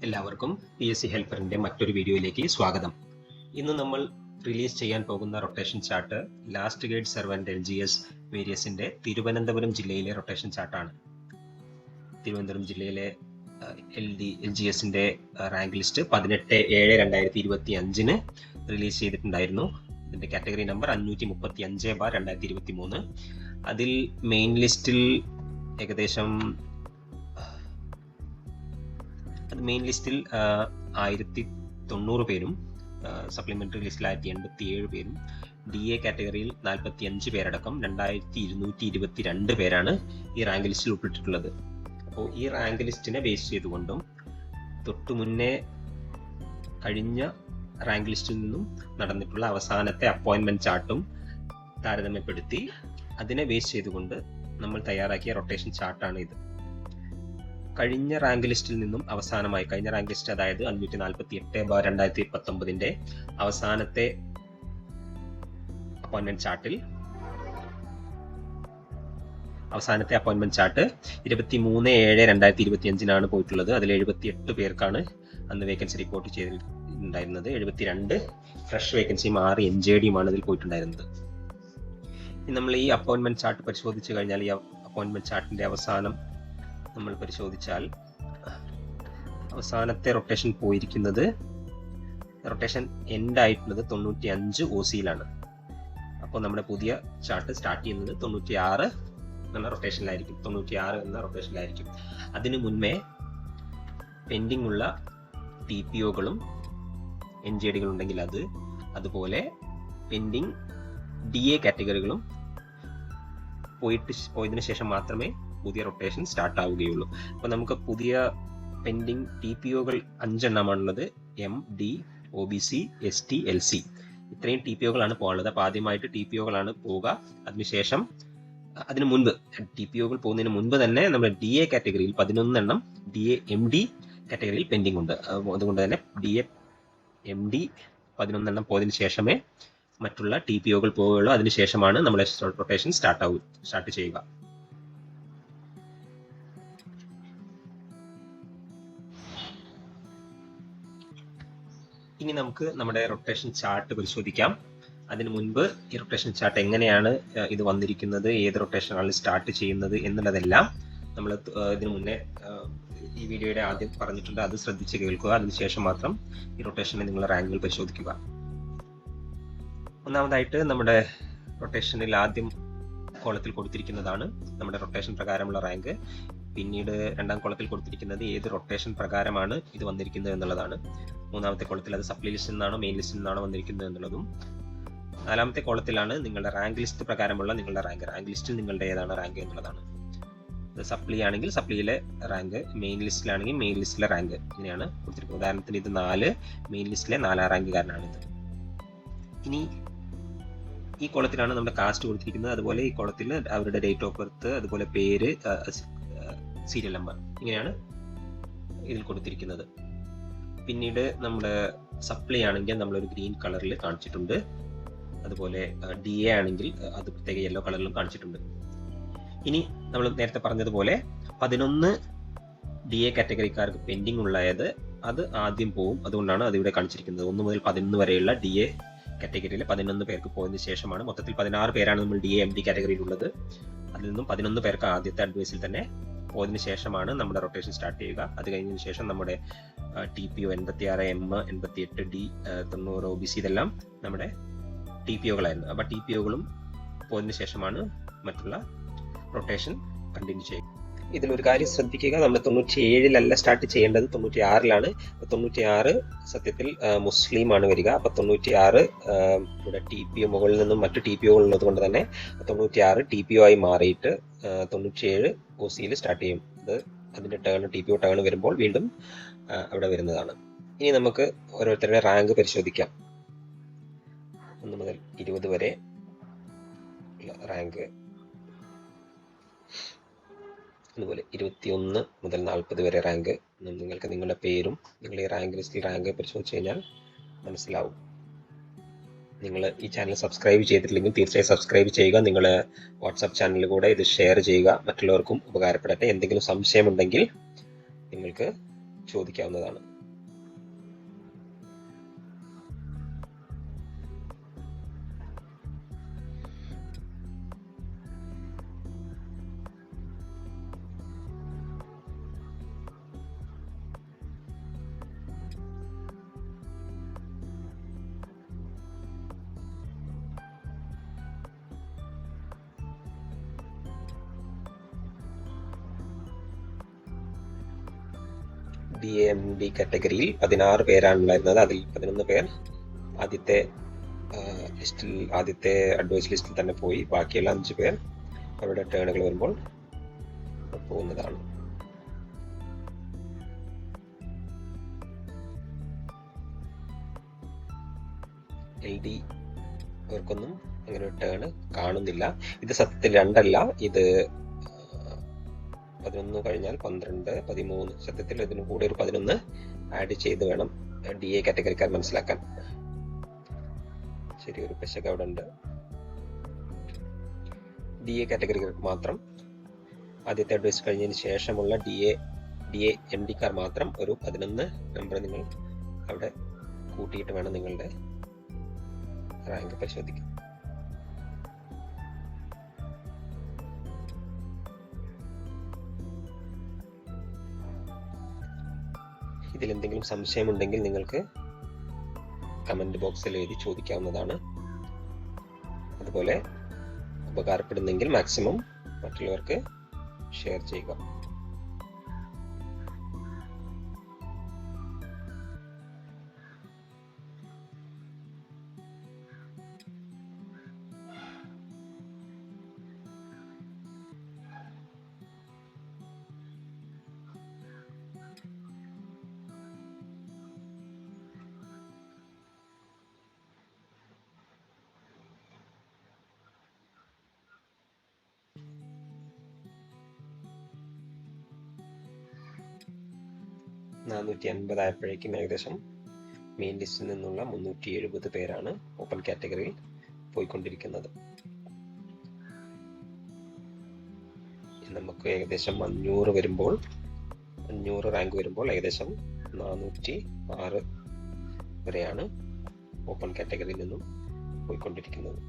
എല്ലാവർക്കും PSC ഹെൽപ്പറിന്റെ മറ്റൊരു വീഡിയോയിലേക്ക് സ്വാഗതം. ഇന്ന് നമ്മൾ റിലീസ് ചെയ്യാൻ പോകുന്ന rotation chart last grade servant LGS വേരിയസിന്റെ തിരുവനന്തപുരം ജില്ലയിലെ റൊട്ടേഷൻ ചാർട്ടാണ്. തിരുവനന്തപുരം ജില്ലയിലെ LGSന്റെ റാങ്ക് ലിസ്റ്റ് 18/7/2025 റിലീസ് ചെയ്തിട്ടുണ്ടായിരുന്നു. ഇതിന്റെ കാറ്റഗറി നമ്പർ 535/2023. അതിൽ മെയിൻ ലിസ്റ്റിൽ ഏകദേശം 1090 പേരും സപ്ലിമെന്ററി ലിസ്റ്റിൽ 1087 പേരും DA കാറ്റഗറിയിൽ 45 പേരടക്കം 2222 പേരാണ് ഈ റാങ്ക് ലിസ്റ്റിൽ ഉൾപ്പെട്ടിട്ടുള്ളത്. അപ്പോൾ ഈ റാങ്ക് ലിസ്റ്റിനെ ബേസ് ചെയ്തുകൊണ്ടും തൊട്ടു മുന്നേ കഴിഞ്ഞ റാങ്ക് ലിസ്റ്റിൽ നിന്നും നടന്നിട്ടുള്ള അവസാനത്തെ അപ്പോയിന്റ്മെന്റ് ചാർട്ടും താരതമ്യപ്പെടുത്തി അതിനെ ബേസ് ചെയ്തുകൊണ്ട് നമ്മൾ തയ്യാറാക്കിയ റൊട്ടേഷൻ ചാർട്ടാണ് ഇത്. കഴിഞ്ഞ റാങ്ക് ലിസ്റ്റിൽ നിന്നും അവസാനമായി കഴിഞ്ഞ റാങ്ക് ലിസ്റ്റ് അതായത് 548/2019 അവസാനത്തെ അപ്പോയിന്റ്മെന്റ് ചാർട്ട് 23/7/2025 പോയിട്ടുള്ളത്. അതിൽ 78 പേർക്കാണ് അന്ന് വേക്കൻസി റിപ്പോർട്ട് ചെയ്തിട്ടുണ്ടായിരുന്നത്. 72 ഫ്രഷ് വേക്കൻസിയും 6 NJDയുമാണ് ഇതിൽ പോയിട്ടുണ്ടായിരുന്നത്. നമ്മൾ ഈ അപ്പോയിന്റ്മെന്റ് ചാർട്ട് പരിശോധിച്ചു കഴിഞ്ഞാൽ ഈ അപ്പോയിന്റ്മെന്റ് ചാർട്ടിന്റെ അവസാനം നമ്മൾ പരിശോധിച്ചാൽ അവസാനത്തെ റൊട്ടേഷൻ പോയിരിക്കുന്നത് റൊട്ടേഷൻ എൻഡ് ആയിട്ടുള്ളത് 95 OCയിലാണ്. അപ്പോൾ നമ്മുടെ പുതിയ ചാർട്ട് സ്റ്റാർട്ട് ചെയ്യുന്നത് 96 എന്ന റൊട്ടേഷനിലായിരിക്കും. അതിനു മുൻപേ പെൻഡിങ് ഉള്ള TPOകളും NJDകളും ഉണ്ടെങ്കിൽ അതുപോലെ പെൻഡിങ് DA കാറ്റഗറികളും പോയതിനു ശേഷം മാത്രമേ പുതിയ റൊട്ടേഷൻ സ്റ്റാർട്ട് ആവുകയുള്ളൂ. അപ്പോൾ നമുക്ക് പുതിയ pending TPOകൾ 5 എണ്ണമാണുള്ളത്. MD OBC ST LC ഇത്രയും TPOകളാണ് പോകാനുള്ളത്. അപ്പോൾ ആദ്യമായിട്ട് TPOകളാണ് പോവുക. അതിനുശേഷം അതിനു മുൻപ് TPOകൾ പോകുന്നതിന് മുൻപ് തന്നെ നമ്മുടെ DA കാറ്റഗറിയിൽ 11 എണ്ണം DA MD കാറ്റഗറിയിൽ പെൻഡിങ് ഉണ്ട്. അതുകൊണ്ട് തന്നെ DA MD 11 എണ്ണം പോയതിനു ശേഷമേ മറ്റുള്ള TPOകൾ പോവുകയുള്ളൂ. അതിനുശേഷമാണ് നമ്മുടെ റൊട്ടേഷൻ സ്റ്റാർട്ട് ചെയ്യുക. ഇനി നമുക്ക് നമ്മുടെ റൊട്ടേഷൻ ചാർട്ട് പരിശോധിക്കാം. അതിനു മുൻപ് ഈ റൊട്ടേഷൻ ചാർട്ട് എങ്ങനെയാണ് ഇത് വന്നിരിക്കുന്നത്, ഏത് റൊട്ടേഷനാണ് സ്റ്റാർട്ട് ചെയ്യുന്നത് എന്നുള്ളതെല്ലാം നമ്മൾ ഇതിനു മുന്നേ ഈ വീഡിയോയുടെ ആദ്യം പറഞ്ഞിട്ടുണ്ട്. അത് ശ്രദ്ധിച്ച് കേൾക്കുക. അതിനുശേഷം മാത്രം ഈ റൊട്ടേഷനെ നിങ്ങൾ റാങ്കുകൾ പരിശോധിക്കുക. ഒന്നാമതായിട്ട് നമ്മുടെ റൊട്ടേഷനിൽ ആദ്യം കോളത്തിൽ കൊടുത്തിരിക്കുന്നതാണ് നമ്മുടെ റൊട്ടേഷൻ പ്രകാരമുള്ള റാങ്ക്. പിന്നീട് രണ്ടാം കോളത്തിൽ കൊടുത്തിരിക്കുന്നത് ഏത് റൊട്ടേഷൻ പ്രകാരമാണ് ഇത് വന്നിരിക്കുന്നത് എന്നുള്ളതാണ്. മൂന്നാമത്തെ കോളത്തിൽ അത് സപ്ലി ലിസ്റ്റിൽ നിന്നാണോ മെയിൻ ലിസ്റ്റിൽ നിന്നാണോ വന്നിരിക്കുന്നത് എന്നുള്ളതും. നാലാമത്തെ കോളത്തിലാണ് നിങ്ങളുടെ റാങ്ക് ലിസ്റ്റ് പ്രകാരമുള്ള നിങ്ങളുടെ റാങ്ക് ലിസ്റ്റിൽ നിങ്ങളുടെ ഏതാണ് റാങ്ക് എന്നുള്ളതാണ്. ഇത് സപ്ലി ആണെങ്കിൽ സപ്ലിയിലെ റാങ്ക്, മെയിൻ ലിസ്റ്റിലാണെങ്കിൽ മെയിൻ ലിസ്റ്റിലെ റാങ്ക്, ഇങ്ങനെയാണ് കൊടുത്തിരിക്കുന്നത്. ഉദാഹരണത്തിന് ഇത് 4 മെയിൻ ലിസ്റ്റിലെ 4ാം റാങ്കുകാരനാണിത്. ഇനി ഈ കോളത്തിലാണ് നമ്മുടെ കാസ്റ്റ് കൊടുത്തിരിക്കുന്നത്. അതുപോലെ ഈ കോളത്തിൽ അവരുടെ ഡേറ്റ് ഓഫ് ബർത്ത്, അതുപോലെ പേര്, സീരിയൽ നമ്പർ, ഇങ്ങനെയാണ് ഇതിൽ കൊടുത്തിരിക്കുന്നത്. പിന്നീട് നമ്മുടെ സപ്ലൈ ആണെങ്കിൽ നമ്മളൊരു ഗ്രീൻ കളറിൽ കാണിച്ചിട്ടുണ്ട്. അതുപോലെ DA ആണെങ്കിൽ അത് പ്രത്യേക യെല്ലോ കളറിലും കാണിച്ചിട്ടുണ്ട്. ഇനി നമ്മൾ നേരത്തെ പറഞ്ഞതുപോലെ 11 DA കാറ്റഗറിക്കാർക്ക് പെൻഡിങ് ഉള്ളത് അത് ആദ്യം പോവും. അതുകൊണ്ടാണ് അതിവിടെ കാണിച്ചിരിക്കുന്നത്. 1 മുതൽ 11 വരെയുള്ള DA കാറ്റഗറിയിൽ 11 പേർക്ക് പോയതിനു ശേഷമാണ് മൊത്തത്തിൽ 16 പേരാണ് നമ്മൾ DA MD കാറ്റഗറിയിലുള്ളത്. അതിൽ നിന്നും 11 പേർക്ക് ആദ്യത്തെ അഡ്വൈസിൽ തന്നെ പോയതിനു ശേഷമാണ് നമ്മുടെ റൊട്ടേഷൻ സ്റ്റാർട്ട് ചെയ്യുക. അത് കഴിഞ്ഞതിന് ശേഷം നമ്മുടെ TPO 86, M, 88, D, 90 OBC ഇതെല്ലാം നമ്മുടെ TPOകളായിരുന്നു. അപ്പോൾ TPOകളും പോയതിനു ശേഷമാണ് മറ്റുള്ള റൊട്ടേഷൻ കണ്ടിന്യൂ ചെയ്യുക. ഇതിലൊരു കാര്യം ശ്രദ്ധിക്കുക, നമ്മൾ 97 സ്റ്റാർട്ട് ചെയ്യേണ്ടത് 96 96 സത്യത്തിൽ മുസ്ലിമാണ് വരിക. അപ്പൊ 96 ഇവിടെ TPO മുകളിൽ നിന്നും മറ്റു TPOകൾ ഉള്ളത് കൊണ്ട് തന്നെ 96 TPO ആയി മാറിയിട്ട് 97 OCയിൽ സ്റ്റാർട്ട് ചെയ്യും. അതിന്റെ TPO ടേൺ വരുമ്പോൾ വീണ്ടും അവിടെ വരുന്നതാണ്. ഇനി നമുക്ക് ഓരോരുത്തരുടെ റാങ്ക് പരിശോധിക്കാം. 1 മുതൽ 20 വരെ റാങ്ക്, അതുപോലെ 21 മുതൽ 40 വരെ റാങ്ക്. നിങ്ങൾക്ക് നിങ്ങളുടെ പേരും നിങ്ങൾ ഈ റാങ്ക് ലിസ്റ്റിൽ റാങ്ക് പരിശോധിച്ച് കഴിഞ്ഞാൽ മനസ്സിലാവും. നിങ്ങൾ ഈ ചാനൽ സബ്സ്ക്രൈബ് ചെയ്തിട്ടില്ലെങ്കിൽ തീർച്ചയായും സബ്സ്ക്രൈബ് ചെയ്യുക. നിങ്ങൾ വാട്സാപ്പ് ചാനലിൽ കൂടെ ഇത് ഷെയർ ചെയ്യുക, മറ്റുള്ളവർക്കും ഉപകാരപ്പെടട്ടെ. എന്തെങ്കിലും സംശയമുണ്ടെങ്കിൽ നിങ്ങൾക്ക് ചോദിക്കാവുന്നതാണ്. DAMD കാറ്റഗറിയിൽ 16 പേരാണുണ്ടായിരുന്നത്. അതിൽ 11 പേർ ആദ്യത്തെ അഡ്വൈസ് ലിസ്റ്റിൽ തന്നെ പോയി. ബാക്കിയുള്ള 5 പേർ അവരുടെ ടേണുകൾ വരുമ്പോൾ പോകുന്നതാണ്. LD അവർക്കൊന്നും അങ്ങനെ ഒരു ടേൺ കാണുന്നില്ല. ഇത് സത്യത്തിൽ 2 അല്ല, ഇത് 11 കഴിഞ്ഞാൽ 12, 13. സത്യത്തിൽ ഇതിന് കൂടെ ഒരു 11 ആഡ് ചെയ്ത് വേണം DA കാറ്റഗറിക്കാർ മനസ്സിലാക്കാൻ. ശരിയൊരു പെശക് അവിടെ ഉണ്ട്. DA കാറ്റഗറിക്കാർക്ക് മാത്രം ആദ്യത്തെ അഡ്വൈസ് കഴിഞ്ഞതിന് ശേഷമുള്ള DAMD കാർ മാത്രം ഒരു 11 നമ്പർ നിങ്ങൾ അവിടെ കൂട്ടിയിട്ട് വേണം നിങ്ങളുടെ റാങ്ക് പരിശോധിക്കാൻ. ഇതിൽ എന്തെങ്കിലും സംശയമുണ്ടെങ്കിൽ നിങ്ങൾക്ക് കമന്റ് ബോക്സിൽ എഴുതി ചോദിക്കാവുന്നതാണ്. അതുപോലെ ഉപകാരപ്പെടുന്നെങ്കിൽ മാക്സിമം മറ്റുള്ളവർക്ക് ഷെയർ ചെയ്യുക. ആയപ്പോഴേക്കും ഏകദേശം മെയിൻ ലിസ്റ്റിൽ നിന്നുള്ള 370 പേരാണ് ഓപ്പൺ കാറ്റഗറിയിൽ പോയിക്കൊണ്ടിരിക്കുന്നത്. നമുക്ക് ഏകദേശം 500 റാങ്ക് വരുമ്പോൾ ഏകദേശം 406 വരെയാണ് ഓപ്പൺ കാറ്റഗറിയിൽ നിന്നും പോയിക്കൊണ്ടിരിക്കുന്നത്.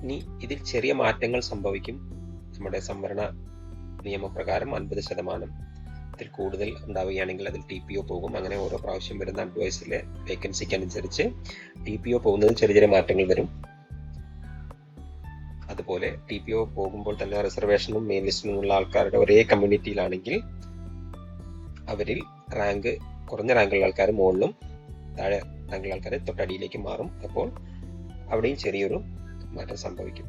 ഇനി ഇതിൽ ചെറിയ മാറ്റങ്ങൾ സംഭവിക്കും. നമ്മുടെ സംവരണ നിയമപ്രകാരം 50% കൂടുതൽ ഉണ്ടാവുകയാണെങ്കിൽ അതിൽ TPO പോകും. അങ്ങനെ ഓരോ പ്രാവശ്യം വരുന്ന അഡ്വൈസിലെ വേക്കൻസിക്ക് അനുസരിച്ച് TPO പോകുന്നതിൽ ചെറിയ ചെറിയ മാറ്റങ്ങൾ വരും. അതുപോലെ TPO പോകുമ്പോൾ തന്നെ റിസർവേഷനും മെയിൻ ലിസ്റ്റിലുമുള്ള ആൾക്കാരുടെ ഒരേ കമ്മ്യൂണിറ്റിയിലാണെങ്കിൽ അവരിൽ കുറഞ്ഞ റാങ്കുള്ള ആൾക്കാർ മുകളിലും താഴെ റാങ്കുള്ള ആൾക്കാർ തൊട്ടടിയിലേക്ക് മാറും. അപ്പോൾ അവിടെയും ചെറിയൊരു മാറ്റം സംഭവിക്കും.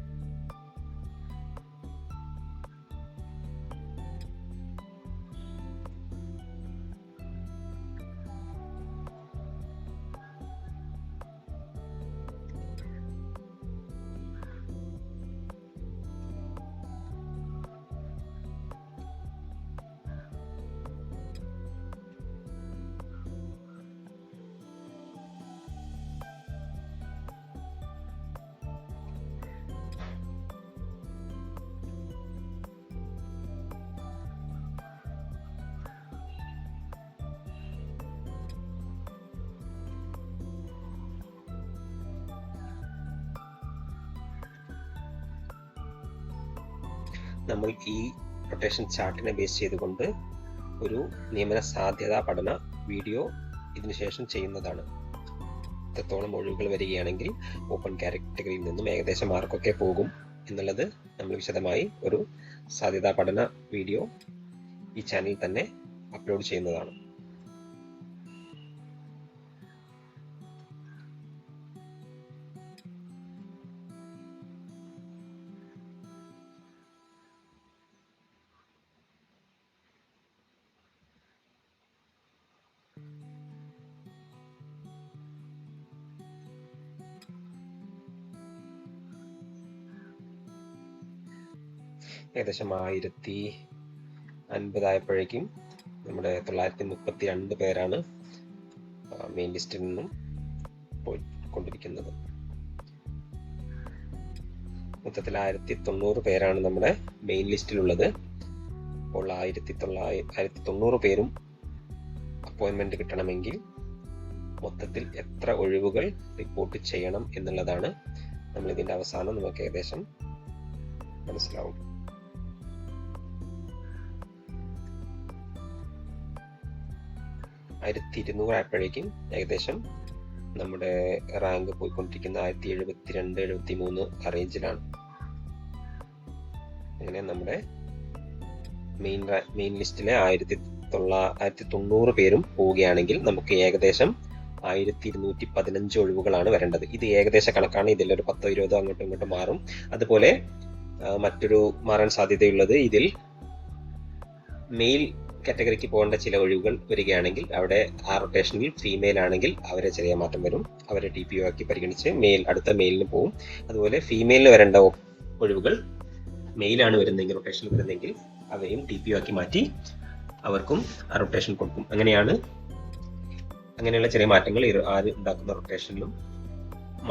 നമ്മൾ ഈ റൊട്ടേഷൻ ചാർട്ടിനെ ബേസ് ചെയ്തുകൊണ്ട് ഒരു നിയമന സാധ്യതാ പഠന വീഡിയോ ഇതിനുശേഷം ചെയ്യുന്നതാണ്. എത്രത്തോളം ഒഴിവുകൾ വരികയാണെങ്കിൽ ഓപ്പൺ കാറ്റഗറിയിൽ നിന്നും ഏകദേശം മാർക്കൊക്കെ പോകും എന്നുള്ളത് നമ്മൾ വിശദമായി ഒരു സാധ്യതാ പഠന വീഡിയോ ഈ ചാനലിൽ തന്നെ അപ്ലോഡ് ചെയ്യുന്നതാണ്. ഏകദേശം 1050 ആയപ്പോഴേക്കും നമ്മുടെ 932 പേരാണ് മെയിൻ ലിസ്റ്റിൽ നിന്നും പോയിക്കൊണ്ടിരിക്കുന്നത്. മൊത്തത്തിൽ 1090 പേരാണ് നമ്മുടെ മെയിൻ ലിസ്റ്റിലുള്ളത്. അപ്പോൾ 1090 പേരും അപ്പോയിൻമെന്റ് കിട്ടണമെങ്കിൽ മൊത്തത്തിൽ എത്ര ഒഴിവുകൾ റിപ്പോർട്ട് ചെയ്യണം എന്നുള്ളതാണ് നമ്മൾ ഇതിന്റെ അവസാനം നമുക്ക് ഏകദേശം മനസ്സിലാവും. 1200 ആയപ്പോഴേക്കും ഏകദേശം നമ്മുടെ റാങ്ക് പോയിക്കൊണ്ടിരിക്കുന്ന 1072-73 റേഞ്ചിലാണ്. അങ്ങനെ നമ്മുടെ മെയിൻ ലിസ്റ്റിലെ 1990 പേരും പോവുകയാണെങ്കിൽ നമുക്ക് ഏകദേശം 1215 ഒഴിവുകളാണ് വരേണ്ടത്. ഇത് ഏകദേശ കണക്കാണ്, ഇതിലൊരു 10-20 അങ്ങോട്ടും ഇങ്ങോട്ടും മാറും. അതുപോലെ മറ്റൊരു മാറാൻ സാധ്യതയുള്ളത്, ഇതിൽ മെയിൽ കാറ്റഗറിക്ക് പോകേണ്ട ചില ഒഴിവുകൾ വരികയാണെങ്കിൽ അവിടെ ആ റൊട്ടേഷനിൽ ഫീമെയിൽ ആണെങ്കിൽ അവരെ ചെറിയ മാറ്റം വരും. അവരെ TPO ആക്കി പരിഗണിച്ച് അടുത്ത മെയിലിന് പോകും. അതുപോലെ ഫീമെയിലിന് വരേണ്ട ഒഴിവുകൾ മെയിലാണ് വരുന്നതെങ്കിൽ, റൊട്ടേഷനിൽ വരുന്നെങ്കിൽ അവരെയും TPO ആക്കി മാറ്റി അവർക്കും ആ റൊട്ടേഷൻ കൊടുക്കും. അങ്ങനെയുള്ള ചെറിയ മാറ്റങ്ങൾ ആര് ഉണ്ടാക്കുന്ന റൊട്ടേഷനിലും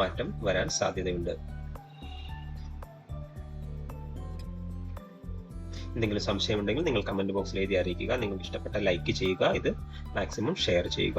മാറ്റം വരാൻ സാധ്യതയുണ്ട്. എന്തെങ്കിലും സംശയമുണ്ടെങ്കിൽ നിങ്ങൾ കമന്റ് ബോക്സിൽ എഴുതി അറിയിക്കുക. നിങ്ങൾക്ക് ഇഷ്ടപ്പെട്ട ലൈക്ക് ചെയ്യുക, ഇത് മാക്സിമം ഷെയർ ചെയ്യുക.